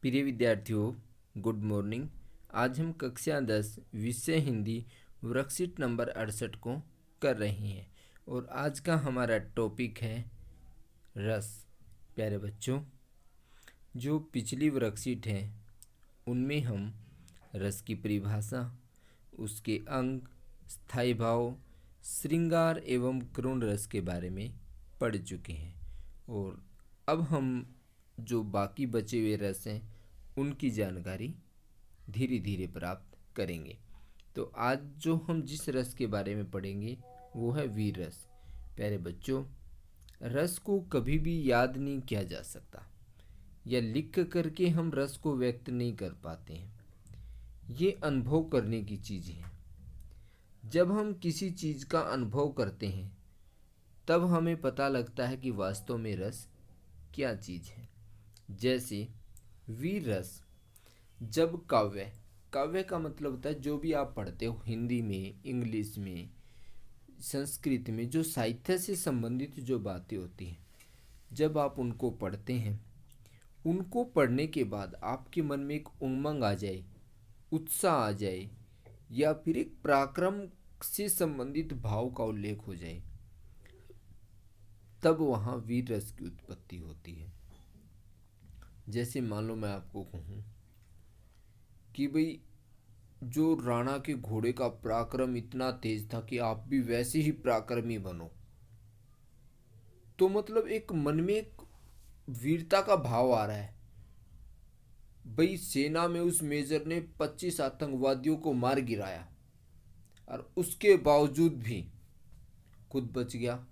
प्रिय विद्यार्थियों, good morning. आज हम कक्षा 10 विषय हिंदी वर्कशीट नंबर 68 को कर रहे हैं और आज का हमारा टॉपिक है रस। प्यारे बच्चों, जो पिछली वर्कशीट है उनमें हम रस की परिभाषा, उसके अंग, स्थायी भाव, श्रृंगार एवं करुण रस के बारे में पढ़ चुके हैं और अब हम जो बाकी बचे हुए रस हैं उनकी जानकारी धीरे धीरे प्राप्त करेंगे। तो आज जो हम जिस रस के बारे में पढ़ेंगे वो है वीर रस। प्यारे बच्चों, रस को कभी भी याद नहीं किया जा सकता या लिख करके हम रस को व्यक्त नहीं कर पाते हैं। ये अनुभव करने की चीज़ है। जब हम किसी चीज़ का अनुभव करते हैं तब हमें पता लगता है कि वास्तव में रस क्या चीज़ है। जैसे वीर रस, जब काव्य का मतलब होता है जो भी आप पढ़ते हो हिंदी में, इंग्लिश में, संस्कृत में, जो साहित्य से संबंधित जो बातें होती हैं, जब आप उनको पढ़ते हैं, उनको पढ़ने के बाद आपके मन में एक उमंग आ जाए, उत्साह आ जाए या फिर एक पराक्रम से संबंधित भाव का उल्लेख हो जाए, तब वहाँ वीर रस की उत्पत्ति होती है। जैसे मान लो मैं आपको कहूँ कि भाई जो राणा के घोड़े का पराक्रम इतना तेज था कि आप भी वैसे ही पराक्रमी बनो, तो मतलब एक मन में एक वीरता का भाव आ रहा है। भाई सेना में उस मेजर ने 25 आतंकवादियों को मार गिराया और उसके बावजूद भी खुद बच गया।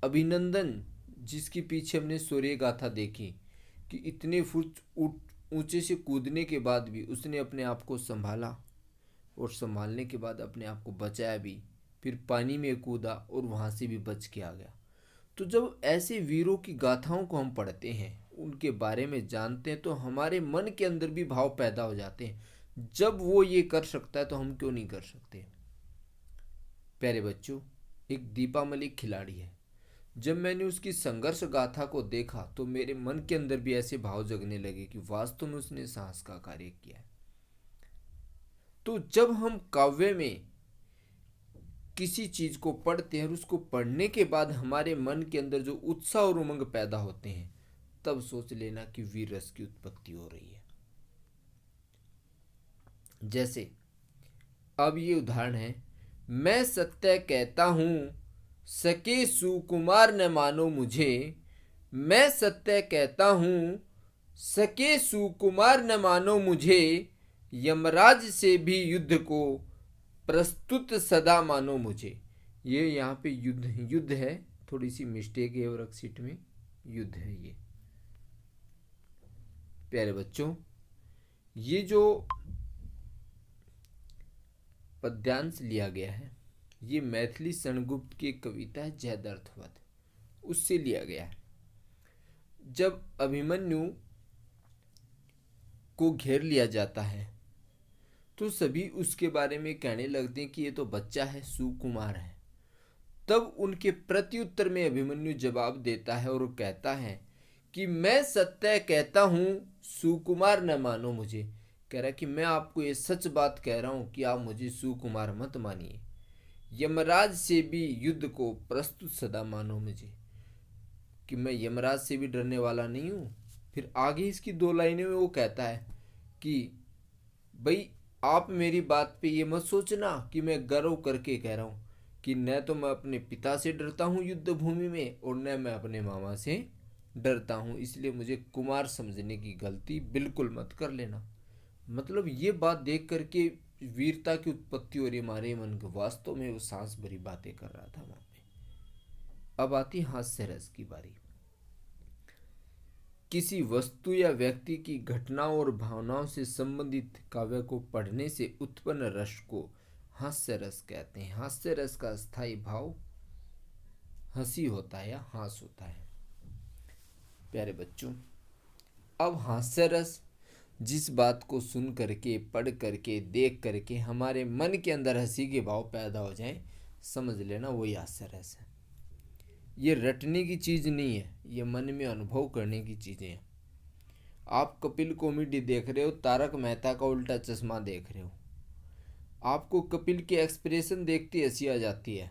अभिनंदन, जिसके पीछे हमने शौर्य गाथा देखी कि इतने फुट ऊंचे से कूदने के बाद भी उसने अपने आप को संभाला और संभालने के बाद अपने आप को बचाया भी, फिर पानी में कूदा और वहाँ से भी बच के आ गया। तो जब ऐसे वीरों की गाथाओं को हम पढ़ते हैं, उनके बारे में जानते हैं, तो हमारे मन के अंदर भी भाव पैदा हो जाते हैं। जब वो ये कर सकता है तो हम क्यों नहीं कर सकते। प्यारे बच्चों, एक दीपा मलिक खिलाड़ी है। जब मैंने उसकी संघर्ष गाथा को देखा तो मेरे मन के अंदर भी ऐसे भाव जगने लगे कि वास्तव में उसने साहस का कार्य किया है। तो जब हम काव्य में किसी चीज को पढ़ते हैं और उसको पढ़ने के बाद हमारे मन के अंदर जो उत्साह और उमंग पैदा होते हैं, तब सोच लेना कि वीर रस की उत्पत्ति हो रही है। जैसे अब ये उदाहरण है, मैं सत्य कहता हूं सके सुकुमार न मानो मुझे, मैं सत्य कहता हूं सके सुकुमार न मानो मुझे, यमराज से भी युद्ध को प्रस्तुत सदा मानो मुझे। ये यहाँ पे युद्ध है, थोड़ी सी मिस्टेक है वर्कशीट में, युद्ध है ये। प्यारे बच्चों, ये जो पद्यांश लिया गया है ये मैथिली शरणगुप्त की कविता है जयद्रथवध, उससे लिया गया है। जब अभिमन्यु को घेर लिया जाता है तो सभी उसके बारे में कहने लगते हैं कि ये तो बच्चा है, सुकुमार है। तब उनके प्रत्युत्तर में अभिमन्यु जवाब देता है और वो कहता है कि मैं सत्य कहता हूं सुकुमार न मानो मुझे। कह रहा है कि मैं आपको ये सच बात कह रहा हूं कि आप मुझे सुकुमार मत मानिए, यमराज से भी युद्ध को प्रस्तुत सदा मानो मुझे, कि मैं यमराज से भी डरने वाला नहीं हूं। फिर आगे इसकी दो लाइनें में वो कहता है कि भाई आप मेरी बात पे ये मत सोचना कि मैं गर्व करके कह रहा हूं कि न तो मैं अपने पिता से डरता हूं युद्ध भूमि में और न मैं अपने मामा से डरता हूं, इसलिए मुझे कुमार समझने की गलती बिल्कुल मत कर लेना। मतलब ये बात देख करके वीरता की उत्पत्ति हो रही हमारे मन को, वास्तव में वो सांस भरी बातें कर रहा था वहां पे। अब आती हास्य रस की बारी। किसी वस्तु या व्यक्ति की घटनाओं और भावनाओं से संबंधित काव्य को पढ़ने से उत्पन्न रस को हास्य रस कहते हैं। हास्य रस का स्थायी भाव हंसी होता है या हास होता है। प्यारे बच्चों, अब हास्य रस जिस बात को सुन करके, पढ़ करके, देख करके हमारे मन के अंदर हंसी के भाव पैदा हो जाए, समझ लेना वही हास्य रस है। ये रटने की चीज़ नहीं है, ये मन में अनुभव करने की चीज़ें हैं। आप कपिल कॉमेडी देख रहे हो, तारक मेहता का उल्टा चश्मा देख रहे हो, आपको कपिल के एक्सप्रेशन देखते हंसी आ जाती है,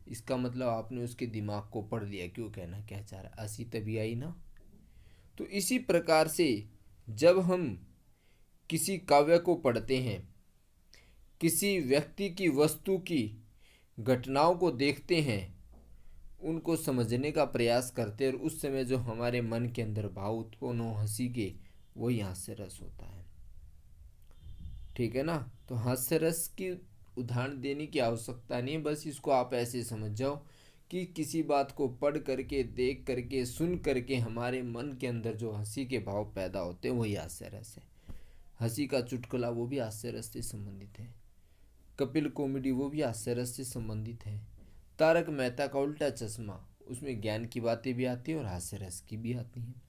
इसका मतलब आपने उसके दिमाग को पढ़ लिया, क्यों कहना क्या चाह रहा, हंसी तभी आई ना। तो इसी प्रकार से जब हम किसी काव्य को पढ़ते हैं, किसी व्यक्ति की, वस्तु की, घटनाओं को देखते हैं, उनको समझने का प्रयास करते हैं, और उस समय जो हमारे मन के अंदर भाव उत्पन्न हो हंसी के, वही हास्य रस होता है। ठीक है ना। तो हास्य रस की उदाहरण देने की आवश्यकता नहीं है, बस इसको आप ऐसे समझ जाओ कि किसी बात को पढ़ करके, देख करके, सुन करके हमारे मन के अंदर जो हंसी के भाव पैदा होते हैं, वही हास्य रस है। हंसी का चुटकुला वो भी हास्य रस से संबंधित है, कपिल कॉमेडी वो भी हास्य रस से संबंधित है, तारक मेहता का उल्टा चश्मा उसमें ज्ञान की बातें भी आती हैं और हास्य रस की भी आती हैं।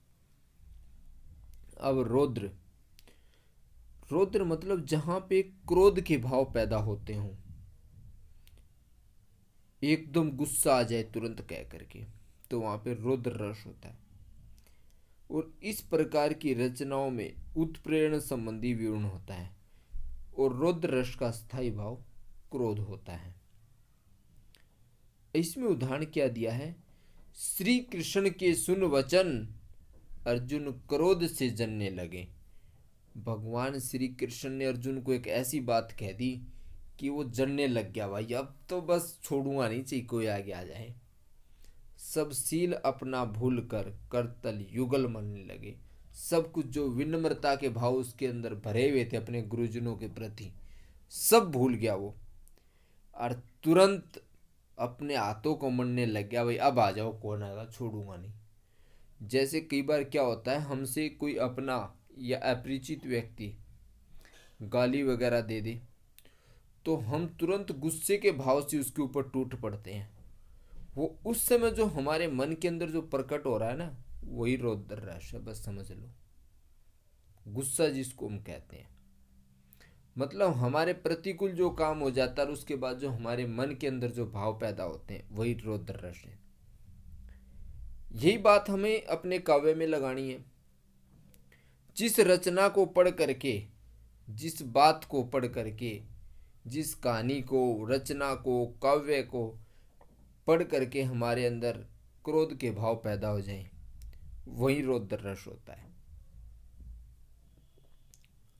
अब रौद्र, रौद्र मतलब जहां पे क्रोध के भाव पैदा होते हों, एकदम गुस्सा आ जाए तुरंत कह करके, तो वहां पे रौद्र रस होता है। और इस प्रकार की रचनाओं में उत्प्रेरण संबंधी विवरण होता है, और रौद्र रस का स्थायी भाव क्रोध होता है। इसमें उदाहरण क्या दिया है, श्री कृष्ण के सुन वचन, अर्जुन क्रोध से जलने लगे। भगवान श्री कृष्ण ने अर्जुन को एक ऐसी बात कह दी कि वो जलने लग गया, भाई अब तो बस छोड़ूंगा नहीं, चाहिए कोई आगे आ जाए। सब सील अपना भूल कर करतल युगल मनने लगे। सब कुछ जो विनम्रता के भाव उसके अंदर भरे हुए थे अपने गुरुजनों के प्रति, सब भूल गया वो, और तुरंत अपने हाथों को मलने लग गया, भाई अब आ जाओ, कौन आएगा, छोड़ूंगा नहीं। जैसे कई बार क्या होता है, हमसे कोई अपना या अपरिचित व्यक्ति गाली वगैरह दे दे, तो हम तुरंत गुस्से के भाव से उसके ऊपर टूट पड़ते हैं। वो उस समय जो हमारे मन के अंदर जो प्रकट हो रहा है ना, वही रौद्र रस है, बस समझ लो। गुस्सा जिसको हम कहते हैं, मतलब हमारे प्रतिकूल जो काम हो जाता है, और उसके बाद जो हमारे मन के अंदर जो भाव पैदा होते हैं, वही रौद्र रस है। यही बात हमें अपने काव्य में लगानी है। जिस रचना को पढ़ करके, जिस बात को पढ़ करके, जिस कहानी को, रचना को, काव्य को पढ़ करके हमारे अंदर क्रोध के भाव पैदा हो जाएं, वही रौद्र रस होता है।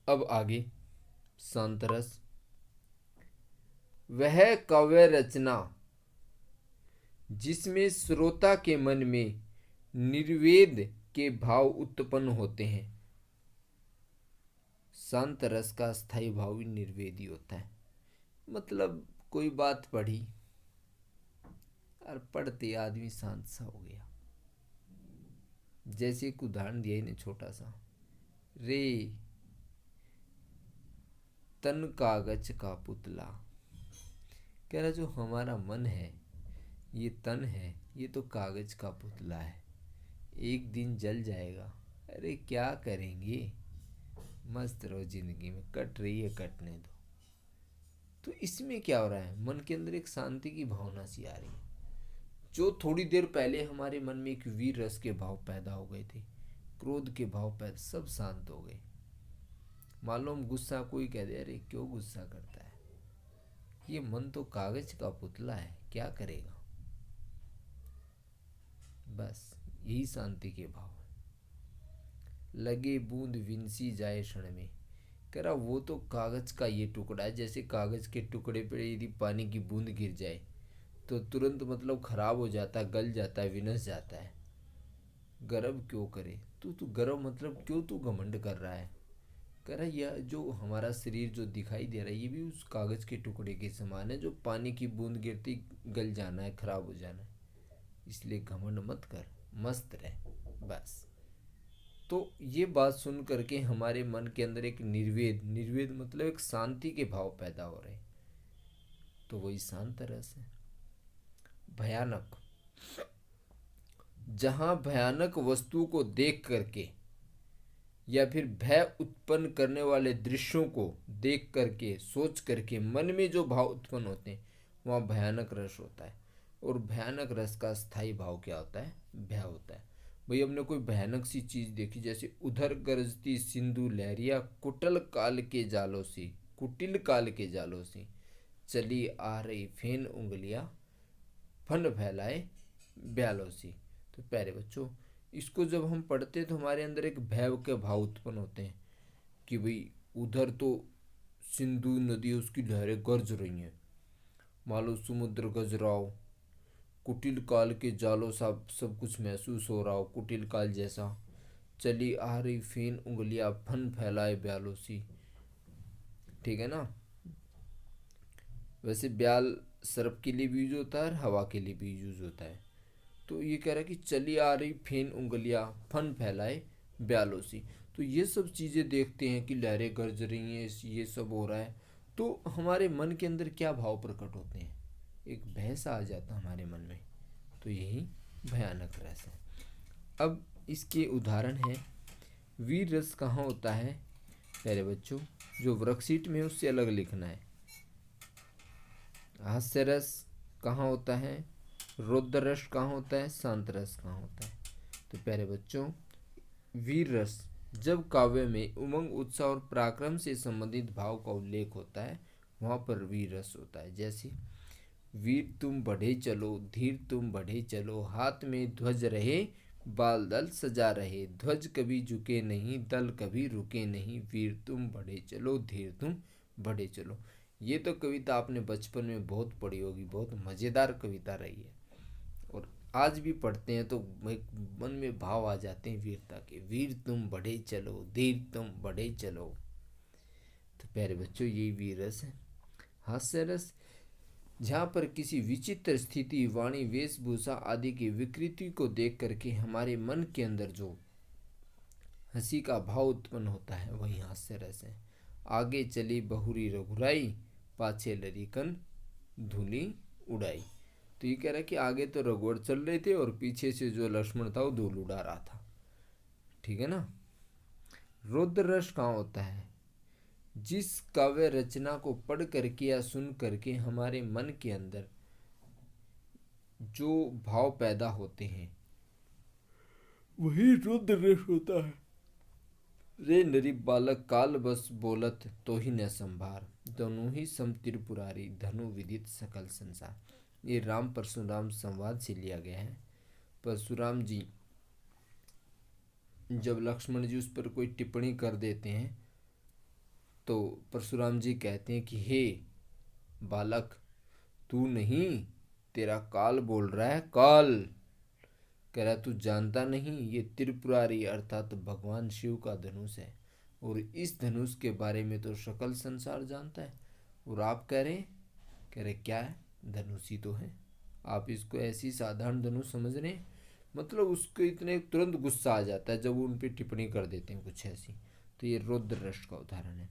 अब आगे शांत रस, वह काव्य रचना जिसमें श्रोता के मन में निर्वेद के भाव उत्पन्न होते हैं। शांत रस का स्थायी भाव भी निर्वेदी होता है। मतलब कोई बात पढ़ी और पढ़ते आदमी शांत सा हो गया। जैसे एक उदाहरण दिया इन्हें छोटा सा, रे तन कागज का पुतला, कह रहा जो हमारा मन है, ये तन है, ये तो कागज का पुतला है, एक दिन जल जाएगा। अरे क्या करेंगे, मस्त रहो, जिंदगी में कट रही है, कटने दो। तो इसमें क्या हो रहा है, मन के अंदर एक शांति की भावना सी आ रही है। जो थोड़ी देर पहले हमारे मन में एक वीर रस के भाव पैदा हो गए थे, क्रोध के भाव पैदा, सब शांत हो गए। मालूम गुस्सा, कोई कह दे अरे क्यों गुस्सा करता है, ये मन तो कागज का पुतला है, क्या करेगा। बस यही शांति के भाव है। लगे बूंद विंसी जाए क्षण में, कह रहा वो तो कागज का ये टुकड़ा है, जैसे कागज के टुकड़े पर यदि पानी की बूंद गिर जाए तो तुरंत मतलब खराब हो जाता है, गल जाता है, विनस जाता है। गर्व क्यों करे तू गर्व मतलब क्यों तू घमंड कर रहा है। कह रहा यह जो हमारा शरीर जो दिखाई दे रहा है, ये भी उस कागज के टुकड़े के समान है, जो पानी की बूंद गिरती गल जाना है, खराब हो जाना है। इसलिए घमंड मत कर, मस्त रह बस। तो ये बात सुन करके हमारे मन के अंदर एक निर्वेद, निर्वेद मतलब एक शांति के भाव पैदा हो रहे, तो वही शांत रस है। भयानक, जहां भयानक वस्तु को देख करके या फिर भय उत्पन्न करने वाले दृश्यों को देख करके, सोच करके मन में जो भाव उत्पन्न होते हैं, वहाँ भयानक रस होता है। और भयानक रस का स्थायी भाव क्या होता है, भय होता है। भाई हमने कोई भयानक सी चीज देखी, जैसे उधर गरजती सिंधु लहरिया कुटिल काल के जालों से चली आ रही फेन उंगलियां फन फैलाए ब्यालों सी। तो प्यारे बच्चों, इसको जब हम पढ़ते हैं तो हमारे अंदर एक भय के भाव उत्पन्न होते हैं कि भाई उधर तो सिंधु नदी उसकी लहरें गरज रही हैं, मानो समुद्र गज रहा हो, कुटिल काल के जालों सा सब कुछ महसूस हो रहा हो, कुटिल काल जैसा चली आ रही फेन उंगलियां फन फैलाए ब्यालों सी। ठीक है ना। वैसे ब्याल सर्प के लिए भी यूज होता है और हवा के लिए भी यूज होता है। तो ये कह रहा है कि चली आ रही फेन उंगलियां फन फैलाए ब्यालों सी। तो ये सब चीज़ें देखते हैं कि लहरें गरज रही हैं, ये सब हो रहा है, तो हमारे मन के अंदर क्या भाव प्रकट होते हैं, एक भय सा आ जाता है हमारे मन में। तो यही भयानक रस है। अब इसके उदाहरण है, वीर रस कहाँ होता है प्यारे बच्चों, जो वर्कशीट में उससे अलग लिखना है। हास्य रस कहाँ होता है, रौद्र रस कहाँ होता है, शांत रस कहाँ होता है। तो प्यारे बच्चों, वीर रस जब काव्य में उमंग उत्साह और पराक्रम से संबंधित भाव का उल्लेख होता है वहाँ पर वीर रस होता है। जैसे वीर तुम बढ़े चलो, धीर तुम बढ़े चलो, हाथ में ध्वज रहे, बाल दल सजा रहे, ध्वज कभी झुके नहीं, दल कभी रुके नहीं, वीर तुम बढ़े चलो, धीर तुम बढ़े चलो। ये तो कविता आपने बचपन में बहुत पढ़ी होगी, बहुत मज़ेदार कविता रही है और आज भी पढ़ते हैं तो एक मन में भाव आ जाते हैं वीरता के, वीर तुम बढ़े चलो, धीर तुम बढ़े चलो। तो प्यारे बच्चों, यही वीर रस है। हास्य रस जहाँ पर किसी विचित्र स्थिति, वाणी, वेशभूषा आदि की विकृति को देख करके हमारे मन के अंदर जो हंसी का भाव उत्पन्न होता है वही हास्य रस है। आगे चली बहुरी रघुराई, पाछे लरीकन धूली उड़ाई। तो ये कह रहा है कि आगे तो रघुवर चल रहे थे और पीछे से जो लक्ष्मण था वो धूल उड़ा रहा था। ठीक है ना। रौद्र रस कहाँ होता है, जिस काव्य रचना को पढ़ करके या सुन करके हमारे मन के अंदर जो भाव पैदा होते हैं वही रौद्र रस होता है। रे नरी बालक काल बस बोलत तो ही न संभार, दोनों ही सम त्रिपुरारी धनु विदित सकल संसार। ये राम परशुराम संवाद से लिया गया है। परशुराम जी जब लक्ष्मण जी उस पर कोई टिप्पणी कर देते हैं तो परशुराम जी कहते हैं कि हे बालक, तू नहीं, तेरा काल बोल रहा है, काल। कह रहा तू जानता नहीं, ये त्रिपुरारी अर्थात भगवान शिव का धनुष है और इस धनुष के बारे में तो सकल संसार जानता है। और आप कह रहे क्या है, धनुष ही तो है, आप इसको ऐसी साधारण धनुष समझ रहे हैं। मतलब उसको इतने तुरंत गुस्सा आ जाता है जब वो उन पर टिप्पणी कर देते हैं कुछ ऐसी। तो ये रौद्र रस का उदाहरण है।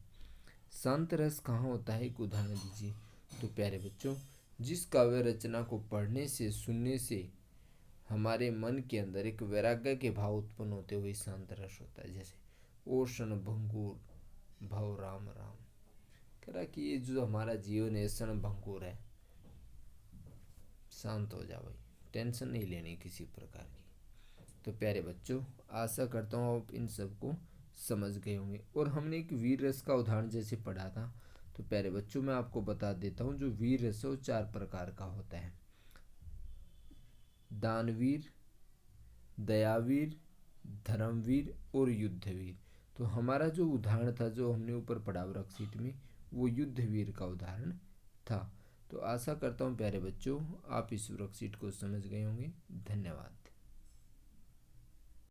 शांत रस कहाँ होता है, एक उदाहरण दीजिए। तो प्यारे बच्चों, जिस काव्य रचना को पढ़ने से सुनने से हमारे मन के अंदर एक वैराग्य के भाव उत्पन्न होते हुए शांत रस होता है। जैसे ओ क्षण भंगुर भव राम राम। कह रहा कि ये जो हमारा जीवन है क्षण भंगुर है, शांत हो जा भाई, टेंशन नहीं लेनी किसी प्रकार की। तो प्यारे बच्चों, आशा करता हूँ आप इन सबको समझ गए होंगे। और हमने एक वीर रस का उदाहरण जैसे पढ़ा था, तो प्यारे बच्चों मैं आपको बता देता हूँ, जो वीर रस है वो 4 प्रकार का होता है। दानवीर, दयावीर, धर्मवीर और युद्धवीर। तो हमारा जो उदाहरण था जो हमने ऊपर पढ़ा वर्कशीट में, वो युद्धवीर का उदाहरण था। तो आशा करता हूँ प्यारे बच्चों आप इस वर्कशीट को समझ गए होंगे। धन्यवाद।